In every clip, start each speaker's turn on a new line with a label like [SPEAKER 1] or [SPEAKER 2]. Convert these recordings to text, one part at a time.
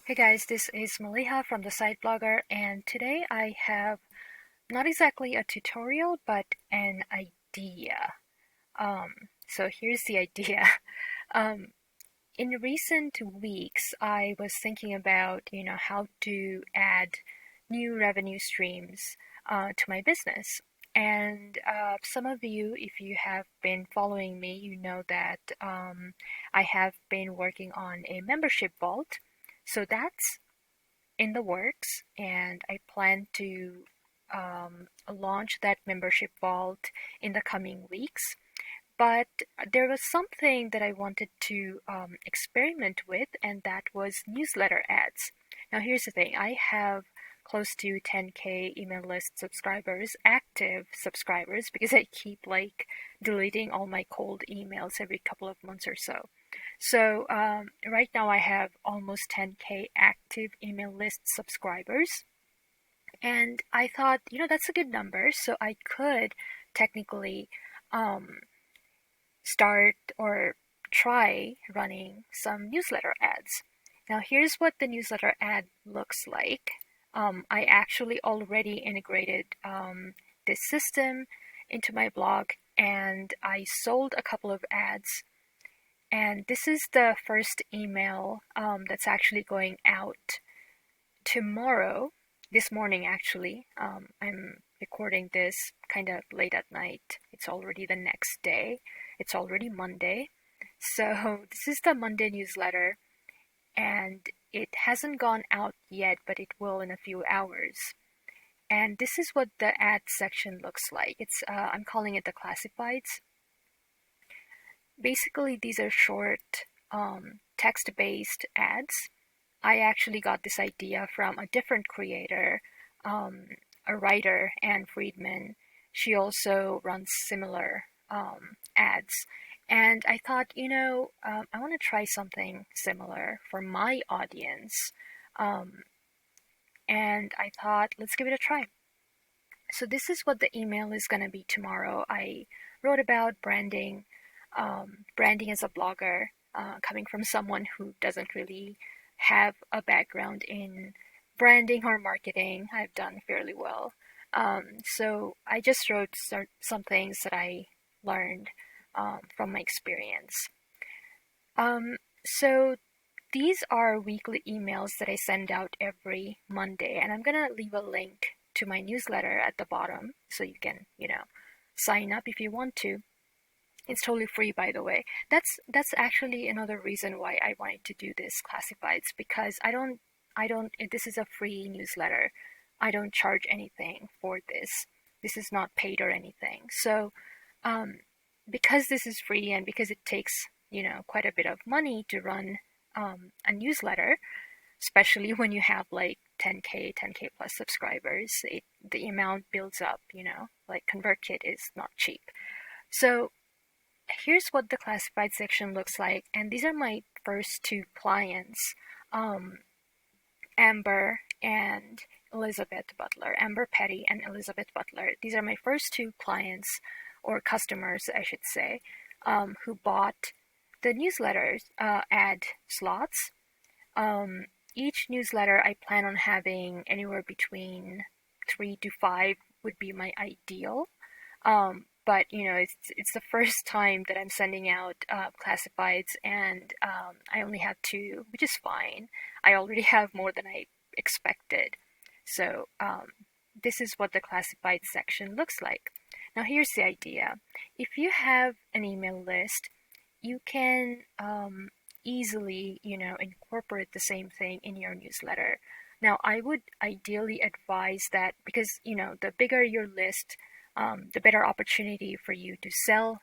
[SPEAKER 1] Hey guys, this is Maliha from the Site Blogger, and today I have not exactly a tutorial, but an idea. So here's the idea. Um, in recent weeks, I was thinking about, how to add new revenue streams to my business. And some of you, if you have been following me, you know that I have been working on a membership vault. So that's in the works, and I plan to launch that membership vault in the coming weeks. But there was something that I wanted to experiment with, and that was newsletter ads. Now, here's the thing, I have close to 10K email list subscribers, active subscribers, because I keep like deleting all my cold emails every couple of months or so. So right now I have almost 10K active email list subscribers. And I thought, that's a good number. So I could technically um, start or try running some newsletter ads. Now, here's what the newsletter ad looks like. I actually already integrated this system into my blog, and I sold a couple of ads, and this is the first email that's actually going out tomorrow, this morning actually. I'm recording this kind of late at night. It's already the next day. It's already Monday. So this is the Monday newsletter, and it hasn't gone out yet, but it will in a few hours. And this is what the ad section looks like. I'm calling it the classifieds. Basically, these are short text-based ads. I actually got this idea from a different creator, um, a writer, Anne Friedman. She also runs similar ads. And I thought, I want to try something similar for my audience. Um, and I thought, let's give it a try. So this is what the email is going to be tomorrow. I wrote about branding, branding as a blogger, coming from someone who doesn't really have a background in branding or marketing. I've done fairly well. So I just wrote some things that I learned from my experience. So these are weekly emails that I send out every Monday, and I'm gonna leave a link to my newsletter at the bottom so you can, sign up if you want to. It's totally free, by the way. That's actually another reason why I wanted to do this classifieds, because I don't this is a free newsletter. I don't charge anything for this. This is not paid or anything. So um, because this is free and because it takes, quite a bit of money to run a newsletter, especially when you have like 10K plus subscribers, the amount builds up, like ConvertKit is not cheap. So here's what the classified section looks like, and these are my first two clients, um, Amber and Elizabeth Butler, Amber Petty and Elizabeth Butler. These are my first two clients, or customers, I should say, who bought the newsletters ad slots. Each newsletter I plan on having anywhere between 3 to 5 would be my ideal. But it's the first time that I'm sending out classifieds, and I only have two, which is fine. I already have more than I expected. So this is what the classified section looks like. Now here's the idea. If you have an email list, you can easily, incorporate the same thing in your newsletter. Now, I would ideally advise that, because, the bigger your list, the better opportunity for you to sell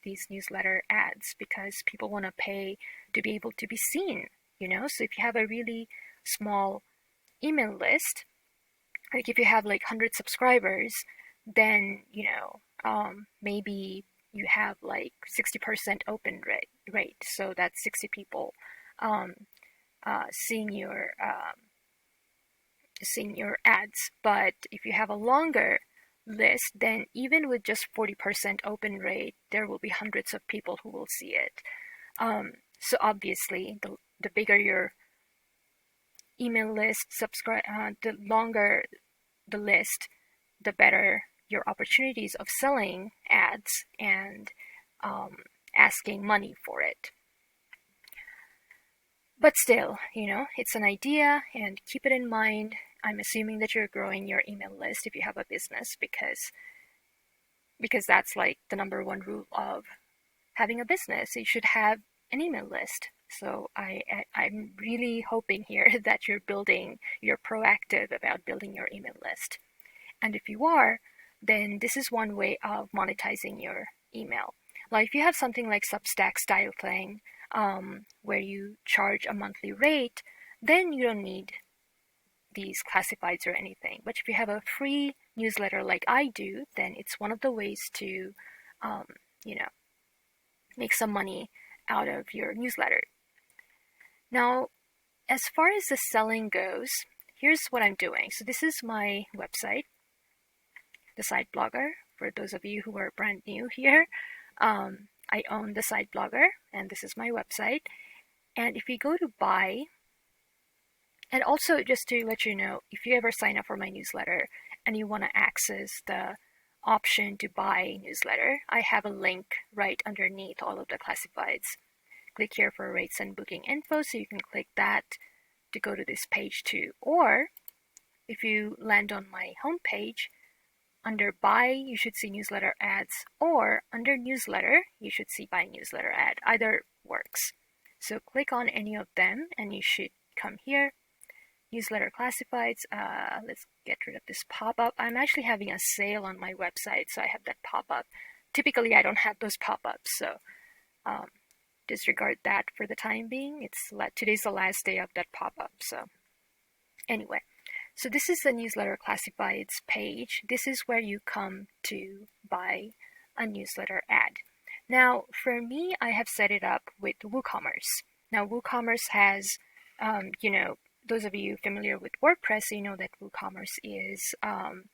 [SPEAKER 1] these newsletter ads, because people want to pay to be able to be seen, So if you have a really small email list, like if you have like 100 subscribers, then, maybe you have like 60% open rate. So that's 60 people um, seeing your ads. But if you have a longer list, then even with just 40% open rate, there will be hundreds of people who will see it. So obviously, the bigger your email list, the longer the list, the better your opportunities of selling ads and um, asking money for it. But still, it's an idea and keep it in mind. I'm assuming that you're growing your email list if you have a business because that's like the number one rule of having a business. You should have an email list. So I'm really hoping here that you're proactive about building your email list. And if you are, then this is one way of monetizing your email. Like if you have something like Substack style thing, where you charge a monthly rate, then you don't need these classifieds or anything. But if you have a free newsletter like I do, then it's one of the ways to, um, you know, make some money out of your newsletter. Now, as far as the selling goes, here's what I'm doing. So this is my website, the Site Blogger. For those of you who are brand new here, I own the Site Blogger, and this is my website. And if you go to buy, and also just to let you know, if you ever sign up for my newsletter and you want to access the option to buy newsletter, I have a link right underneath all of the classifieds. Click here for rates and booking info, so you can click that to go to this page too. Or if you land on my homepage, under buy, you should see newsletter ads, or under newsletter, you should see buy newsletter ad. Either works. So click on any of them and you should come here. Newsletter classifieds. Let's get rid of this pop-up. I'm actually having a sale on my website, so I have that pop-up. Typically, I don't have those pop-ups, so disregard that for the time being. Today's the last day of that pop-up. So anyway, so this is the newsletter classifieds page. This is where you come to buy a newsletter ad. Now, for me, I have set it up with WooCommerce. Now, WooCommerce has, those of you familiar with WordPress, you know that WooCommerce is an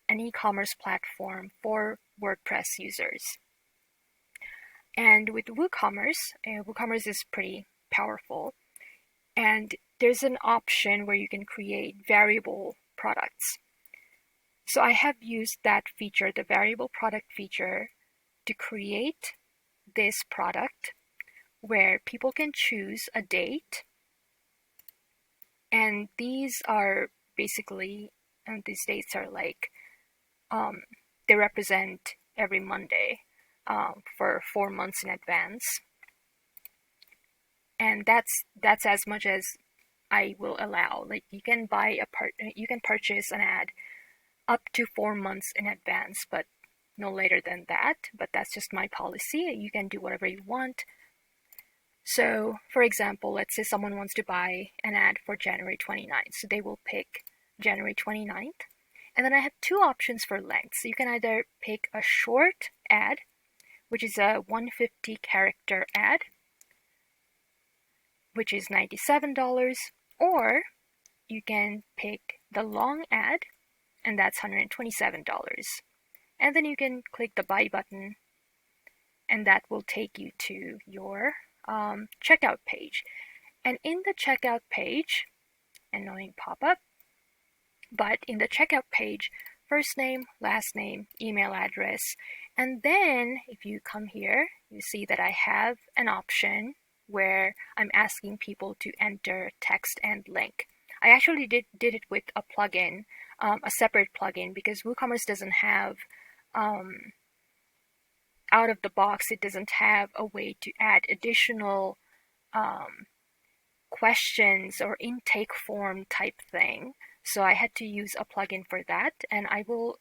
[SPEAKER 1] e-commerce platform for WordPress users. And with WooCommerce, WooCommerce is pretty powerful. And there's an option where you can create variable products. So I have used that feature, the variable product feature, to create this product where people can choose a date. And these are basically, and these dates are like, they represent every Monday for 4 months in advance. And that's as much as I will allow. Like you can purchase an ad up to 4 months in advance, but no later than that. But that's just my policy. You can do whatever you want. So, for example, let's say someone wants to buy an ad for January 29th. So they will pick January 29th. And then I have two options for length. So you can either pick a short ad, which is a 150 character ad, which is $97, or you can pick the long ad, and that's $127. And then you can click the buy button, and that will take you to your checkout page. And in the checkout page, annoying pop-up, but in the checkout page, first name, last name, email address, and then if you come here, you see that I have an option where I'm asking people to enter text and link. I actually did it with a plugin, a separate plugin, because WooCommerce doesn't have, out of the box, it doesn't have a way to add additional questions or intake form type thing. So I had to use a plugin for that, and I will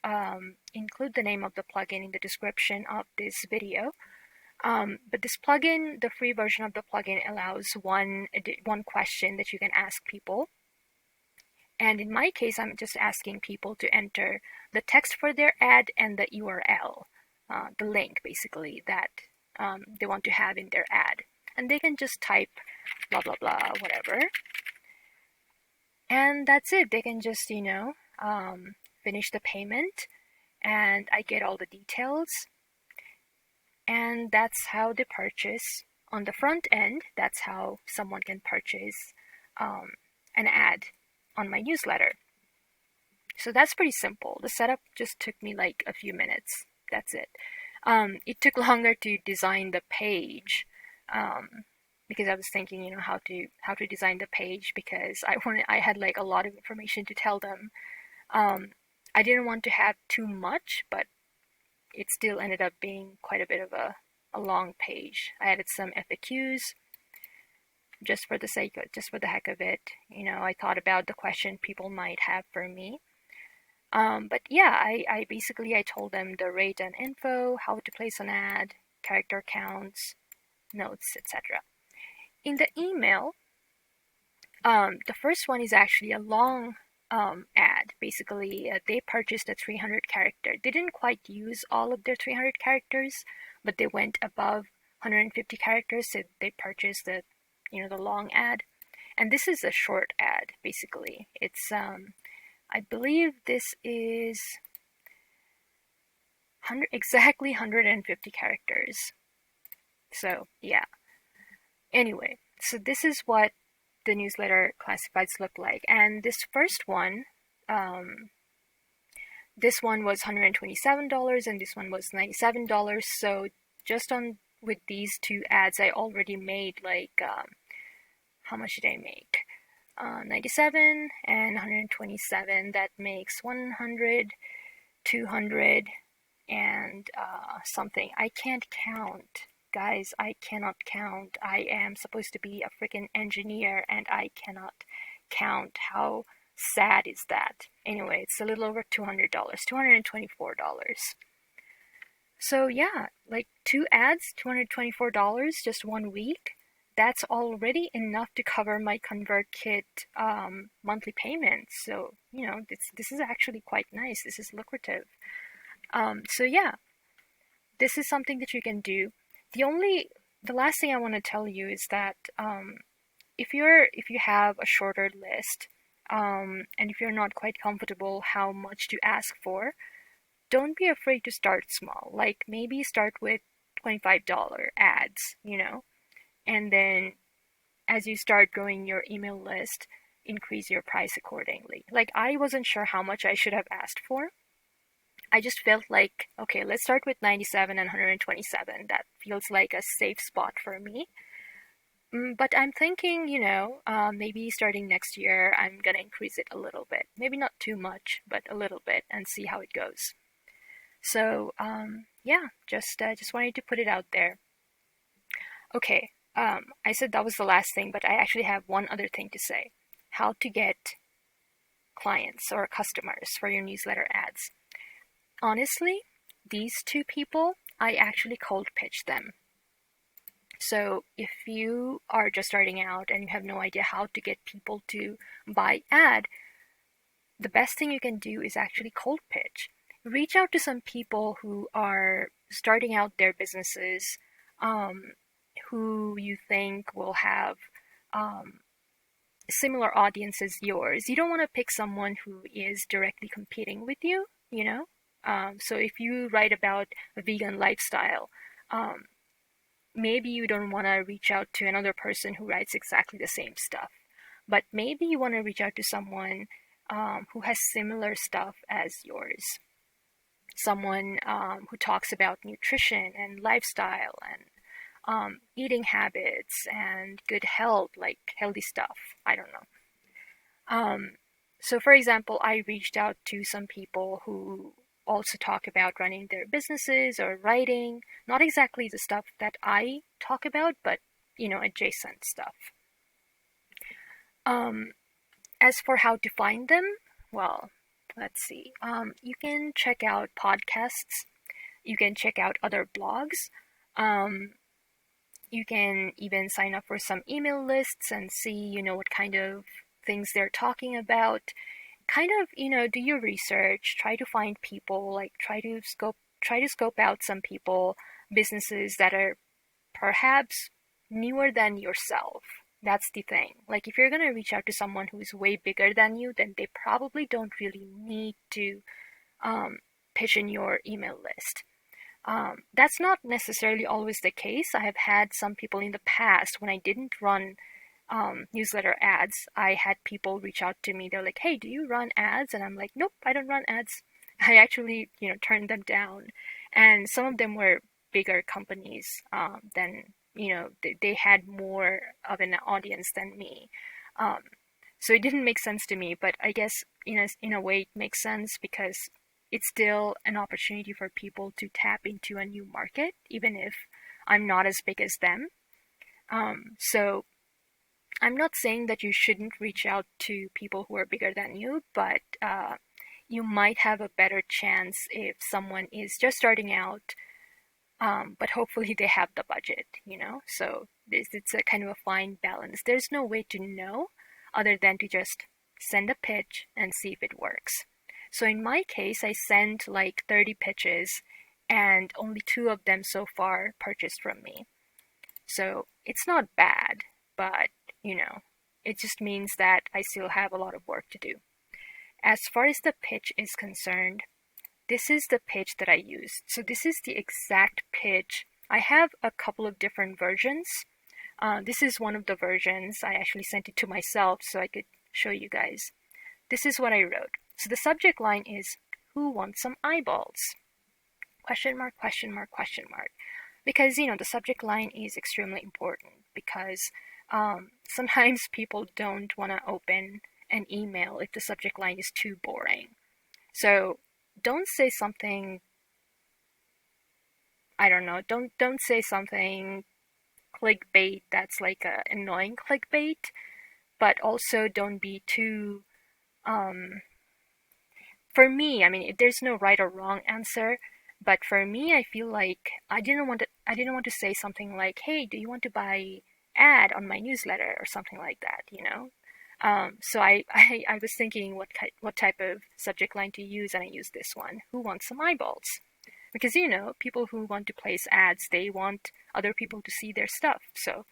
[SPEAKER 1] include the name of the plugin in the description of this video. But this plugin, the free version of the plugin, allows one question that you can ask people. And in my case, I'm just asking people to enter the text for their ad and the URL, the link basically that they want to have in their ad. And they can just type blah, blah, blah, whatever. And that's it. They can just, finish the payment, and I get all the details. And that's how they purchase. On the front end, that's how someone can purchase an ad on my newsletter. So that's pretty simple. The setup just took me like a few minutes. That's it. It took longer to design the page, because I was thinking, how to design the page, because I had like a lot of information to tell them. I didn't want to have too much, but it still ended up being quite a bit of a long page. I added some FAQs just for the heck of it. I thought about the question people might have for me. But yeah, I told them the rate and info, how to place an ad, character counts, notes, etc. In the email, the first one is actually a long ad. Basically, they purchased a 300 character. They didn't quite use all of their 300 characters, but they went above 150 characters, so they purchased the long ad. And this is a short ad, basically. It's I believe this is exactly 150 characters. So yeah. Anyway, so this is what the newsletter classifieds look like. And this one was $127 and this one was $97. So just on with these two ads, I already made like, how much did I make? 97 and 127. That makes 100, 200, and something. I can't count. Guys, I cannot count. I am supposed to be a freaking engineer and I cannot count. How sad is that? Anyway, it's a little over $200, $224. So yeah, like two ads, $224, just 1 week. That's already enough to cover my ConvertKit monthly payments. So, this is actually quite nice. This is lucrative. So yeah, this is something that you can do. The last thing I want to tell you is that if you have a shorter list, and if you're not quite comfortable how much to ask for, don't be afraid to start small. Like maybe start with $25 ads, and then as you start growing your email list, increase your price accordingly. Like I wasn't sure how much I should have asked for. I just felt like, okay, let's start with 97 and 127. That feels like a safe spot for me. But I'm thinking, maybe starting next year, I'm gonna increase it a little bit. Maybe not too much, but a little bit, and see how it goes. So, yeah, just wanted to put it out there. Okay, I said that was the last thing, but I actually have one other thing to say. How to get clients or customers for your newsletter ads. Honestly, these two people, I actually cold pitched them. So if you are just starting out and you have no idea how to get people to buy ad, the best thing you can do is actually cold pitch. Reach out to some people who are starting out their businesses, who you think will have similar audience as yours. You don't want to pick someone who is directly competing with you, you know? So if you write about a vegan lifestyle, maybe you don't want to reach out to another person who writes exactly the same stuff. But maybe you want to reach out to someone who has similar stuff as yours. Someone who talks about nutrition and lifestyle and eating habits and good health, like healthy stuff. I don't know. So, for example, I reached out to some people who also talk about running their businesses or writing. Not exactly the stuff that I talk about, but adjacent stuff. Um, as for how to find them, well, let's see. You can check out podcasts. You can check out other blogs. Um, you can even sign up for some email lists and see, what kind of things they're talking about. Kind of, do your research, try to find people, like try to scope out some people, businesses that are perhaps newer than yourself. That's the thing. Like if you're going to reach out to someone who's way bigger than you, then they probably don't really need to pitch in your email list. That's not necessarily always the case. I have had some people in the past when I didn't run newsletter ads, I had people reach out to me. They're like, "Hey, do you run ads?" And I'm like, "Nope, I don't run ads." I actually, turned them down, and some of them were bigger companies than they had more of an audience than me. Um, so it didn't make sense to me, but I guess in a way it makes sense because it's still an opportunity for people to tap into a new market, even if I'm not as big as them. So I'm not saying that you shouldn't reach out to people who are bigger than you, but you might have a better chance if someone is just starting out, but hopefully they have the budget. So it's a kind of a fine balance. There's no way to know other than to just send a pitch and see if it works. So in my case, I sent like 30 pitches, and only two of them so far purchased from me. So it's not bad, but you know, it just means that I still have a lot of work to do. As far as the pitch is concerned, this is the pitch that I used. So this is the exact pitch. I have a couple of different versions. This is one of the versions. I actually sent it to myself so I could show you guys. This is what I wrote. So the subject line is, "Who wants some eyeballs?" Question mark, question mark, question mark. Because, the subject line is extremely important because sometimes people don't want to open an email if the subject line is too boring. So don't say something, I don't know, don't say something clickbait that's like a annoying clickbait, but also don't be too um for me, I mean, there's no right or wrong answer, but for me, I feel like I didn't want to say something like, "Hey, do you want to buy ad on my newsletter?" or something like that. So I was thinking what type of subject line to use, and I used this one. Who wants some eyeballs? Because people who want to place ads, they want other people to see their stuff. So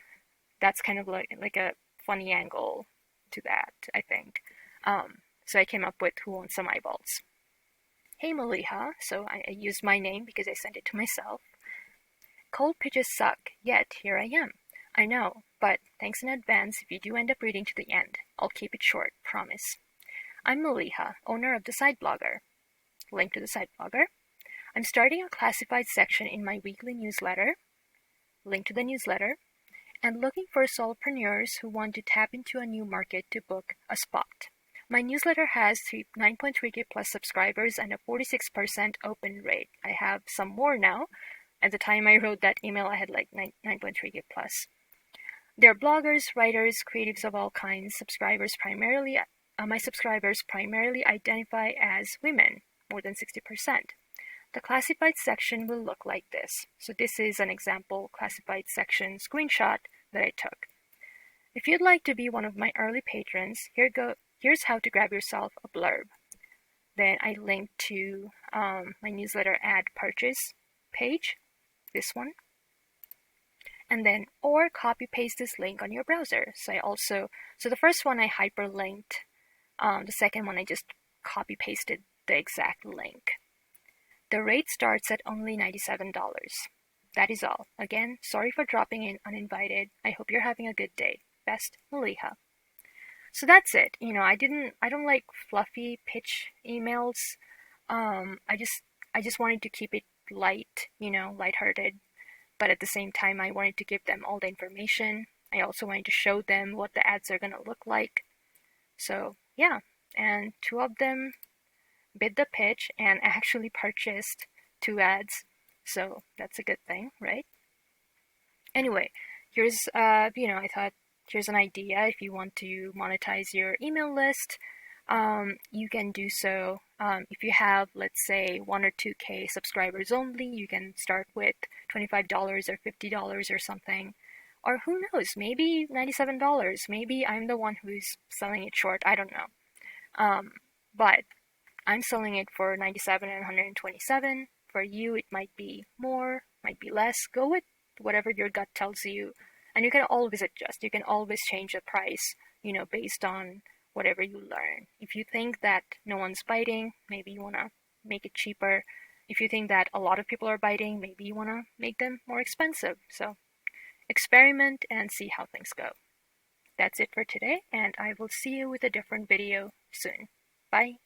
[SPEAKER 1] that's kind of like a funny angle to that, I think. So I came up with "Who wants some eyeballs?" Hey Maliha, so I used my name because I sent it to myself. Cold pitches suck, yet here I am. I know, but thanks in advance if you do end up reading to the end. I'll keep it short, promise. I'm Maliha, owner of the Side Blogger. Link to the Side Blogger. I'm starting a classified section in my weekly newsletter. Link to the newsletter. And looking for solopreneurs who want to tap into a new market to book a spot. My newsletter has 9.3k plus subscribers and a 46% open rate. I have some more now. At the time I wrote that email, I had like 9.3k plus. They're bloggers, writers, creatives of all kinds. My subscribers primarily identify as women, more than 60%. The classified section will look like this. So this is an example classified section screenshot that I took. If you'd like to be one of my early patrons, here's how to grab yourself a blurb. Then I linked to my newsletter ad purchase page, this one. And then, or copy paste this link on your browser. So the first one I hyperlinked, the second one I just copy pasted the exact link. The rate starts at only $97. That is all. Again, sorry for dropping in uninvited. I hope you're having a good day. Best, Maliha. So that's it. I don't like fluffy pitch emails. I just wanted to keep it light, lighthearted, but at the same time I wanted to give them all the information. I also wanted to show them what the ads are going to look like. So, yeah, and two of them bid the pitch and actually purchased two ads. So, that's a good thing, right? Anyway, I thought here's an idea. If you want to monetize your email list, you can do so. If you have, let's say, 1 or 2K subscribers only, you can start with $25 or $50 or something. Or who knows, maybe $97. Maybe I'm the one who's selling it short. I don't know. But I'm selling it for 97 and 127. For you, it might be more, might be less. Go with whatever your gut tells you. And you can always adjust. You can always change the price, based on whatever you learn. If you think that no one's biting, maybe you want to make it cheaper. If you think that a lot of people are biting, maybe you want to make them more expensive. So experiment and see how things go. That's it for today, and I will see you with a different video soon. Bye!